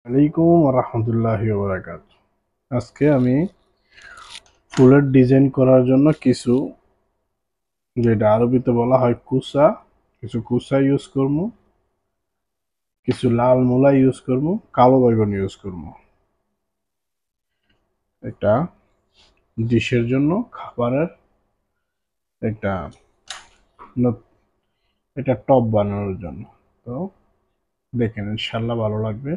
আলাইকুম রহমতুল্লাহি ওয়া বারাকাতুহু। আজকে আমি ফুলের ডিজাইন করার জন্য কিছু, যেটা আরবিতে বলা হয় কুসা, কিছু কুসা ইউজ করবো, কিছু লাল মূলা ইউজ করবো, কালো বেগুন ইউজ করবো। একটা ডিশের জন্য খাবারের একটা একটা টপ বানানোর জন্য। তো দেখেন, ইনশাল্লাহ ভালো লাগবে।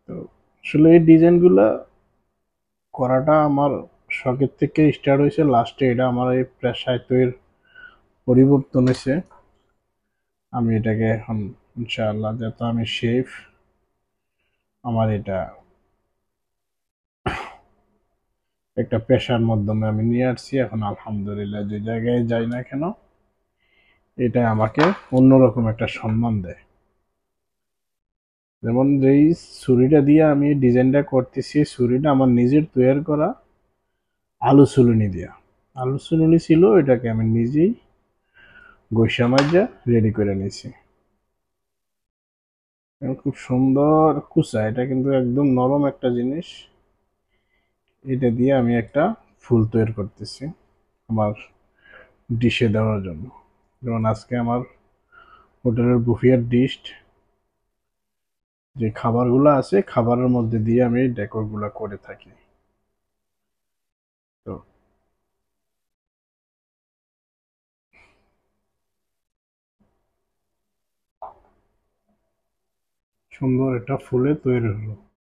তো আসলে এই ডিজাইনগুলা করাটা আমার শখের থেকে স্টার্ট হয়েছে, লাস্টে এটা আমার এই পেশায় তৈরির পরিবর্তন হয়েছে। আমি এটাকে এখন ইনশাআল্লাহ, যেহেতু আমি শেফ, আমার এটা একটা পেশার মাধ্যমে আমি নিয়ে আসছি। এখন আলহামদুলিল্লাহ যে জায়গায় যাই না কেন, এটা আমাকে অন্যরকম একটা সম্মান দেয়। যেমন যেই ছুরিটা দিয়ে আমি ডিজাইনটা করতেছি, ছুরিটা আমার নিজের তৈরি করা আলু চুলুনি দিয়া। আলু চুলুনি ছিল, এটাকে আমি নিজেই গৈসা মাজা রেডি করে নিয়েছি। এবং খুব সুন্দর কুচা, এটা কিন্তু একদম নরম একটা জিনিস। এটা দিয়ে আমি একটা ফুল তৈরি করতেছি আমার ডিশে দেওয়ার জন্য। যেমন আজকে আমার হোটেলের বুফিয়ার ডিশ, যে খাবারগুলো আছে, খাবারের মধ্যে দিয়ে আমি ডেকোরগুলো করে থাকি। তো সুন্দর একটা ফুলে তৈরি হলো।